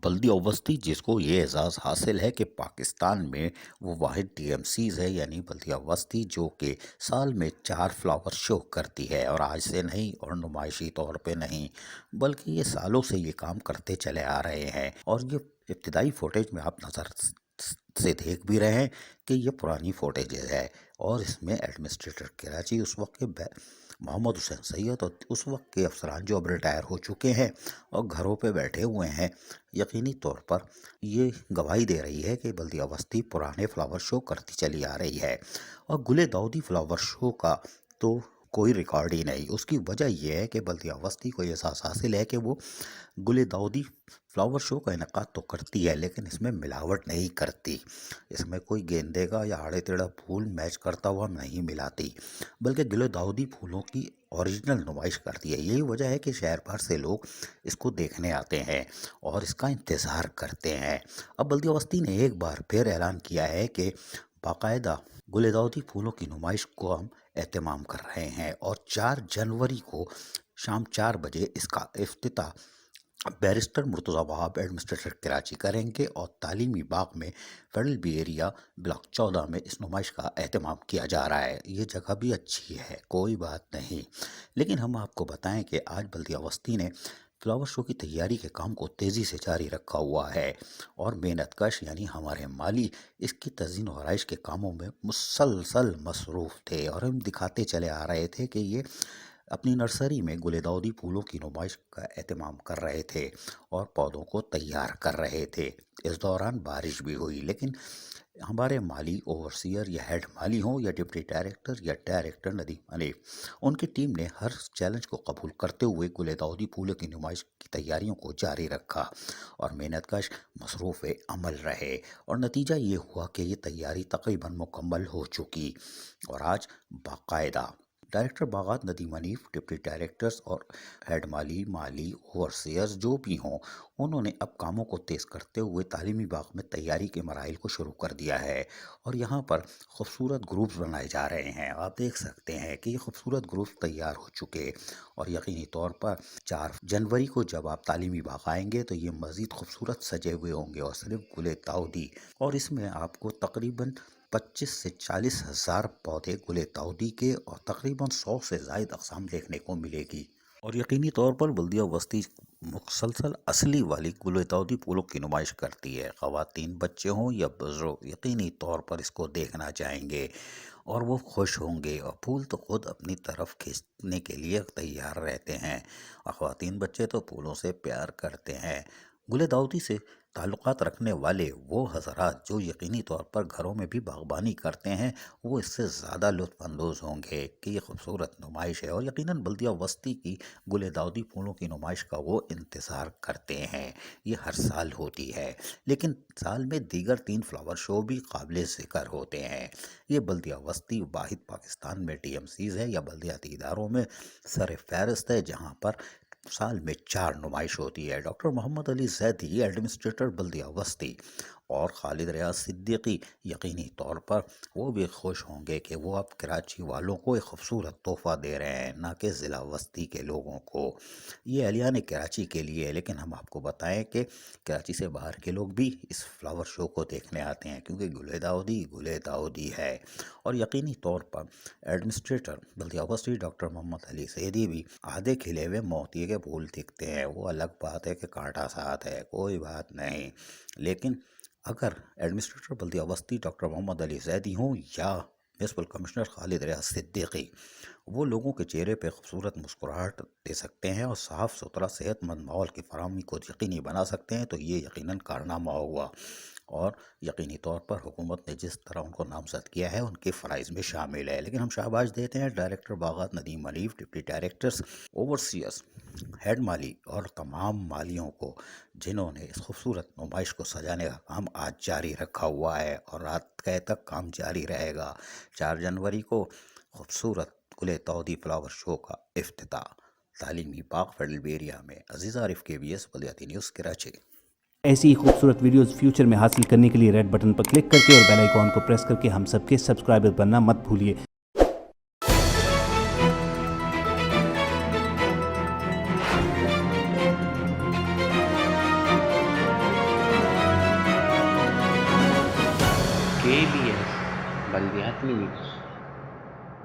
बल्दी अवस्थी जिसको ये एजाज़ हासिल है कि पाकिस्तान में वो वाहिद टीएमसीज़ है, यानी बल्दी अवस्थी, जो कि साल में 4 फ्लावर शो करती है। और आज से नहीं और नुमाइशी तौर पे नहीं, बल्कि ये सालों से ये काम करते चले आ रहे हैं। और ये इब्तदाई फुटेज में आप नज़र से देख भी रहे हैं कि ये पुरानी फुटेज है। और इसमें एडमिनिस्ट्रेटर कराची उस वक्त के मोहम्मद हुसैन सैयद और उस वक्त के अफसरान जो अब रिटायर हो चुके हैं और घरों पे बैठे हुए हैं, यकीनी तौर पर ये गवाही दे रही है कि बल्दी अवस्थी पुराने फ्लावर शो करती चली आ रही है। और गुले दाऊदी फ्लावर शो का तो कोई रिकॉर्ड ही नहीं। उसकी वजह यह है कि बल्दी अवस्थी को एहसास हासिल है कि वो गुले दाऊदी फ्लावर शो का इनका तो करती है, लेकिन इसमें मिलावट नहीं करती। इसमें कोई गेंदे का या आड़े टेढ़ा फूल मैच करता हुआ नहीं मिलाती, बल्कि गुले दाऊदी फूलों की ओरिजिनल नुमाइश करती है। यही वजह है कि शहर भर से लोग इसको देखने आते हैं और इसका इंतज़ार करते हैं। अब बल्दी अवस्थी ने एक बार फिर ऐलान किया है कि बाकायदा गुले दाऊदी फूलों की नुमाइश को हम एहतमाम कर रहे हैं और 4 जनवरी को शाम 4 बजे इसका इफ्तिताह बैरिस्टर मुर्तज़ा वहाब एडमिनिस्ट्रेटर कराची करेंगे और तालीमी बाग में फेडरल बी एरिया ब्लॉक 14 में इस नुमाइश का एहतमाम किया जा रहा है। ये जगह भी अच्छी है, कोई बात नहीं, लेकिन हम आपको बताएं कि आज बल्दी अवस्थी ने फ्लावर शो की तैयारी के काम को तेज़ी से जारी रखा हुआ है और मेहनतकश यानी हमारे माली इसकी तज़ीन और आराइश के कामों में मुसलसल मसरूफ़ थे। और हम दिखाते चले आ रहे थे कि ये अपनी नर्सरी में गुले दाऊदी फूलों की नुमाइश का एहतमाम कर रहे थे और पौधों को तैयार कर रहे थे। इस दौरान बारिश भी हुई, लेकिन हमारे माली ओवरसियर या हेड माली हों या डिप्टी डायरेक्टर या डायरेक्टर नदीम हनीफ, उनकी टीम ने हर चैलेंज को कबूल करते हुए गुले दाऊदी फूलों की नुमाइश की तैयारियों को जारी रखा और मेहनतकश मसरूफ़ अमल रहे। और नतीजा ये हुआ कि ये तैयारी तकरीबन मुकम्मल हो चुकी और आज बाकायदा डायरेक्टर बागात नदीम हनीफ, डिप्टी डायरेक्टर्स और हेड माली ओवरसियर्स जो भी हों, उन्होंने अब कामों को तेज़ करते हुए तालीमी बाग में तैयारी के मराइल को शुरू कर दिया है। और यहाँ पर खूबसूरत ग्रुप्स बनाए जा रहे हैं। आप देख सकते हैं कि ये खूबसूरत ग्रुप्स तैयार हो चुके और यकीनी तौर पर 4 जनवरी को जब आप तालीमी बाग आएंगे तो ये मज़ीद खूबसूरत सजे हुए होंगे और सिर्फ गुले दाऊदी। और इसमें आपको तकरीबन 25 से 40 हज़ार पौधे गुले दाऊदी के और तकरीबन 100 से ज़ायद अक़साम देखने को मिलेगी। और यकीनी तौर पर बल्दिया बस्ती मुसलसल असली वाली गुले दाऊदी फूलों की नुमाइश करती है। ख़वातीन, बच्चे हों या बुज़ुर्ग, यकीनी तौर पर इसको देखना चाहेंगे और वो खुश होंगे। और फूल तो ख़ुद अपनी तरफ खींचने के लिए तैयार रहते हैं और ख़वातीन बच्चे तो फूलों से प्यार करते हैं। गुले दाऊदी से ताल्लुक़ात रखने वाले वो हज़रात जो यकीनी तौर पर घरों में भी बागबानी करते हैं, वो इससे ज़्यादा लुत्फ़अंदोज़ होंगे कि ये खूबसूरत नुमाइश है। और यकीनन बल्दिया बस्ती की गुले दाऊदी फूलों की नुमाइश का वो इंतज़ार करते हैं। ये हर साल होती है, लेकिन साल में दीगर 3 फ्लावर शो भी काबिल ज़िक्र होते हैं। ये बल्दिया बस्ती वाहिद पाकिस्तान में टीएमसीज़ है या बल्दियाती इदारों में सर फ़हरिस्त है जहाँ पर साल में 4 नुमाइश होती है। डॉक्टर मोहम्मद अली ज़ैदी, एडमिनिस्ट्रेटर बल्दिया बस्ती, और खालिद रियाज सिद्दीकी, यकीनी तौर पर वो भी खुश होंगे कि वो अब कराची वालों को एक खूबसूरत तोहफ़ा दे रहे हैं, ना कि ज़िला बस्ती के लोगों को। ये एहलियान कराची के लिए है, लेकिन हम आपको बताएं कि कराची से बाहर के लोग भी इस फ्लावर शो को देखने आते हैं क्योंकि गुले दाऊदी है। और यकीनी तौर पर एडमिनिस्ट्रेटर बल्दिया बस्ती डॉक्टर मोहम्मद अली ज़ैदी भी आधे खिले हुए मोती के फूल दिखते हैं। वो अलग बात है कि कांटा साथ है, कोई बात नहीं, लेकिन अगर एडमिनिस्ट्रेटर बल्दिया बस्ती डॉक्टर मोहम्मद अली ज़ैदी हों या म्युनिसिपल कमिश्नर खालिद रियाज सिद्दीकी, वो लोगों के चेहरे पे खूबसूरत मुस्कुराहट दे सकते हैं और साफ़ सुथरा सेहतमंद माहौल की फराहमी को यकीनी बना सकते हैं, तो ये यकीनन कारनामा हुआ। और यकीनी तौर पर हुकूमत ने जिस तरह उनको नामज़द किया है उनके फ़राइज़ में शामिल है। लेकिन हम शाबाश देते हैं डायरेक्टर बागात Nadeem Hanif, deputy directors, overseers, head माली और तमाम मालियों को जिन्होंने इस खूबसूरत नुमाइश को सजाने का काम आज जारी रखा हुआ है और रात तक काम जारी रहेगा। 4 जनवरी को खूबसूरत गुले दाऊदी फ्लावर शो का इफ्तिताह तालीमी बाग फेडरल एरिया में। अजीज़ आरिफ, KBS बल्दियाती न्यूज़ कराची। ऐसी ही खूबसूरत वीडियोस फ्यूचर में हासिल करने के लिए रेड बटन पर क्लिक करके और बेल आइकॉन को प्रेस करके हम सबके सब्सक्राइबर बनना मत भूलिए। KBS बल्दियात न्यूज।